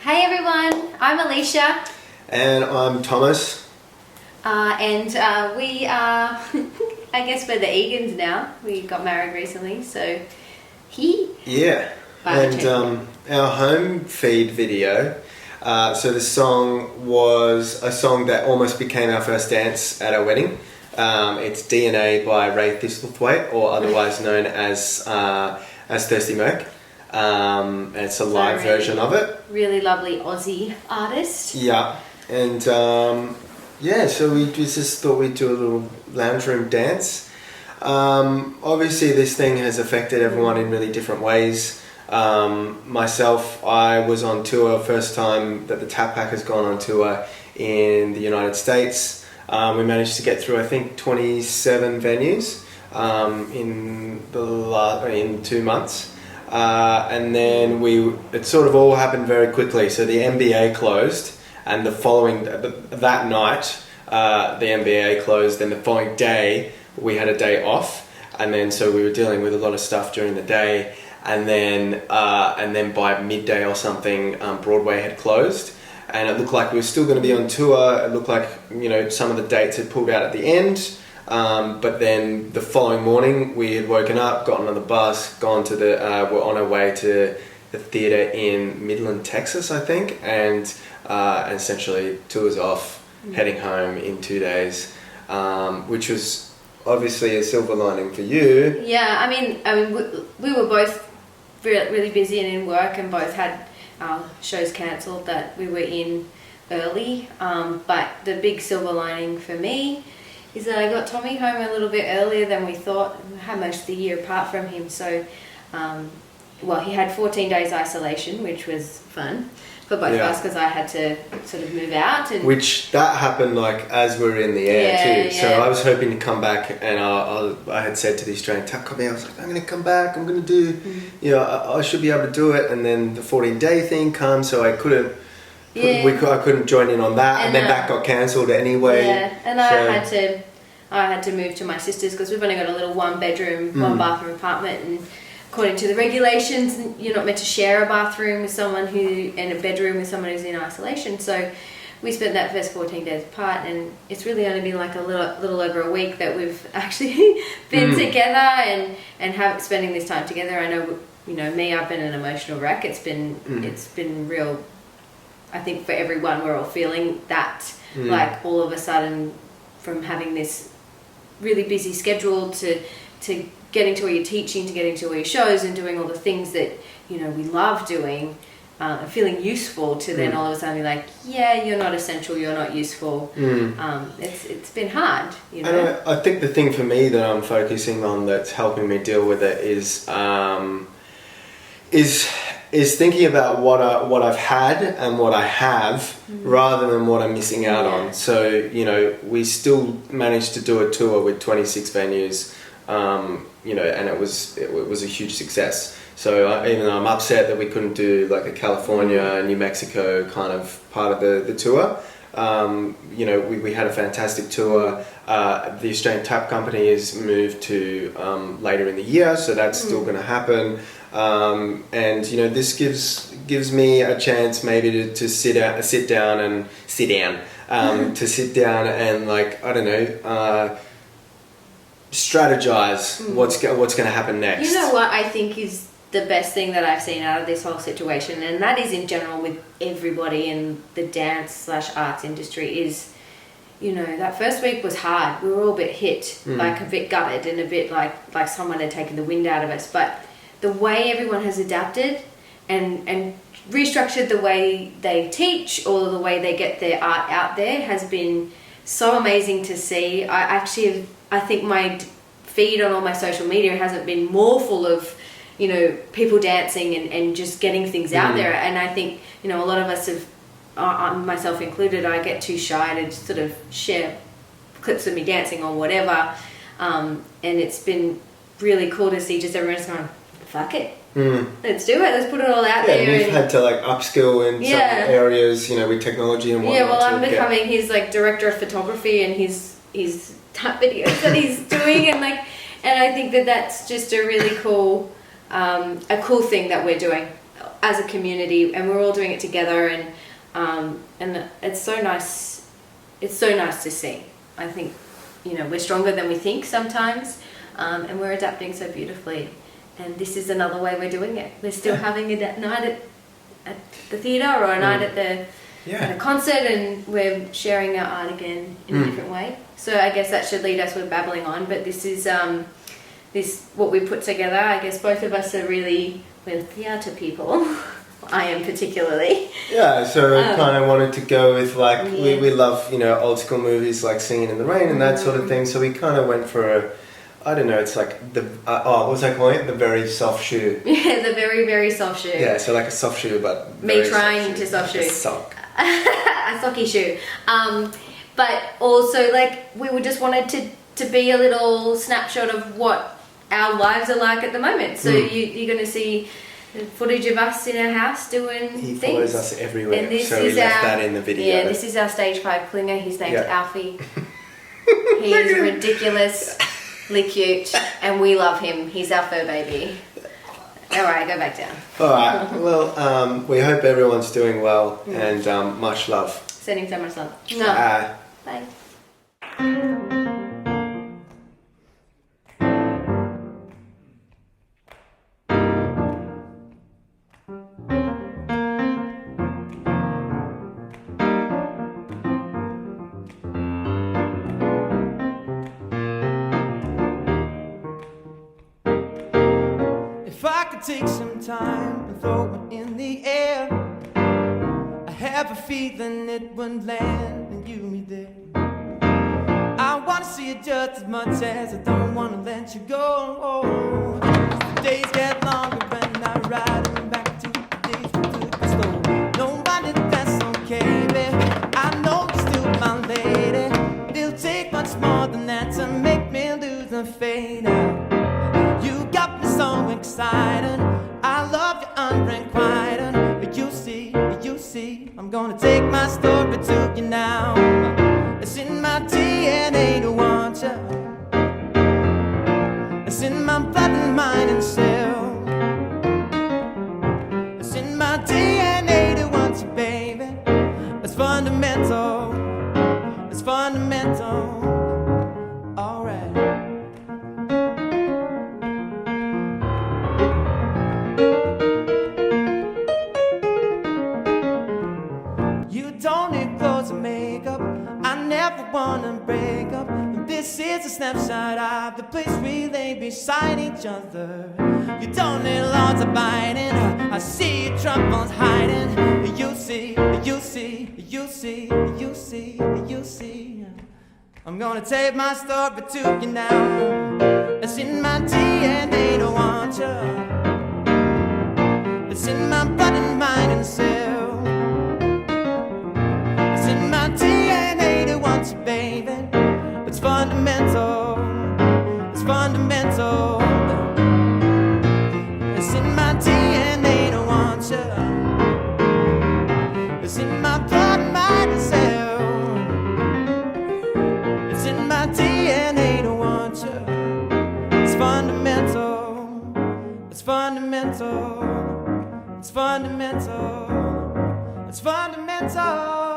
Hey everyone, I'm Elysha. And I'm Thomas. We are, I guess we're the Egans now. We got married recently, so Yeah. And our home feed video. So the song was a song that almost became our first dance at our wedding. It's DNA by Rai Thistlethwayte, or otherwise known as Thirsty Merc. It's a live version of it. Really lovely Aussie artist. Yeah. And so we just thought we'd do a little lounge room dance. Obviously this thing has affected everyone in really different ways. Myself, I was on tour, first time that the Tap Pack has gone on tour in the United States. We managed to get through, I think, 27 venues in 2 months. And then it sort of all happened very quickly. So the NBA closed, and that night, the NBA closed, and the following day, we had a day off. And then so we were dealing with a lot of stuff during the day. And then by midday or something, Broadway had closed. And it looked like we were still going to be on tour. It looked like, some of the dates had pulled out at the end. But then the following morning, we had woken up, gotten on the bus, we're on our way to the theatre in Midland, Texas, I think, and essentially tours off, heading home in 2 days, which was obviously a silver lining for you. Yeah, I mean, we were both really busy and in work, and both had shows cancelled that we were in early. But the big silver lining for me is that I got Tommy home a little bit earlier than we thought. We had most of the year apart from him, so he had 14 days isolation, which was fun for both of us because I had to sort of move out. Which that happened as we were in the air too. So I was hoping to come back, and I had said to the Australian Tap Company, I was like, I'm going to come back, I'm going to do, I should be able to do it. And then the 14-day thing comes, so I couldn't. I couldn't join in on that, and then that got cancelled anyway. Yeah, and I had to move to my sister's because we've only got a little one-bedroom, one-bathroom apartment, and according to the regulations, you're not meant to share a bathroom with someone and a bedroom with someone who's in isolation. So we spent that first 14 days apart, and it's really only been like a little over a week that we've actually been together and spending this time together. I know, me, I've been an emotional wreck. It's been real. I think for everyone, we're all feeling that, like all of a sudden, from having this really busy schedule to getting to all your teaching, to getting to all your shows and doing all the things that, we love doing, feeling useful, to then all of a sudden be like, you're not essential, you're not useful. It's been hard, And I think the thing for me that I'm focusing on that's helping me deal with it is thinking about what I've had and what I have rather than what I'm missing out on. So, we still managed to do a tour with 26 venues, and it was a huge success. So even though I'm upset that we couldn't do like a California, New Mexico kind of part of the tour, we had a fantastic tour. The Australian Tap Company is moved to later in the year, so that's still going to happen. And this gives me a chance maybe to sit down and strategize what's going to happen next. You know what I think is the best thing that I've seen out of this whole situation, and that is in general with everybody in the dance/arts industry, is, that first week was hard. We were all a bit hit, like a bit gutted, and a bit like someone had taken the wind out of us. But the way everyone has adapted and restructured the way they teach or the way they get their art out there has been so amazing to see. I think my feed on all my social media hasn't been more full of, people dancing and just getting things out there. And I think, a lot of us have, myself included, I get too shy to sort of share clips of me dancing or whatever. And it's been really cool to see just everyone just going, fuck it. Let's do it. Let's put it all out there. Yeah, we've had to upskill in some areas, with technology and whatnot. Yeah, well, I'm becoming his director of photography and his tap videos that he's doing, and I think that's just a really cool, a cool thing that we're doing. as a community, and we're all doing it together, and it's so nice. It's so nice to see. I think, you know, we're stronger than we think sometimes, and we're adapting so beautifully. And this is another way we're doing it. We're still having a night at the theatre, or a night at a concert, and we're sharing our art again in a different way. So I guess that should lead us. We're babbling on, but this is what we put together. I guess both of us are we're theatre people. I am particularly. Yeah, so we kind of wanted to go with like, we love, you know, old school movies like Singing in the Rain and that sort of thing. So we kind of went for I don't know, it's like the, what was I calling it? The very soft shoe. Yeah, the very, very soft shoe. Yeah, so like a soft shoe, but me trying to soft shoe. Like a sock. A socky shoe. But also, like, we just wanted to be a little snapshot of what our lives are like at the moment. So you're going to see footage of us in our house doing things. He follows us everywhere, and so we left that in the video. Yeah, this is our stage 5 clinger. His name's Alfie. He is ridiculously cute, and we love him. He's our fur baby. Alright, go back down. Alright, well, we hope everyone's doing well, and much love. Sending so much love. No. Bye. If I could take some time and throw it in the air, I have a feeling it would land and you me there. I wanna see you just as much as I don't wanna let you go. The days get longer when I ride back to the days we took it slow. Nobody, that's okay, babe. I know you're still my lady. It'll take much more than that to make me lose the fade out. You got me so excited. I love you unrequited. You see, I'm gonna take my story to you now. It's in my DNA to want you. It's in my blood and mind and cell. It's in my DNA to want you, baby. It's fundamental. It's fundamental. Alright. You don't need clothes and makeup. I never wanna break up. This is a snapshot of the place we lay beside each other. You don't need lots of biting. I see your troubles hiding. You see. I'm gonna take my story to you now. It's in my DNA to want you. It's in my blood and mind and cell. It's in my DNA to want you, baby. It's fundamental. It's fundamental. It's in my DNA to want you. It's in my blood and mind and cell. It's in my DNA to want you. It's fundamental. It's fundamental. It's fundamental. It's fundamental.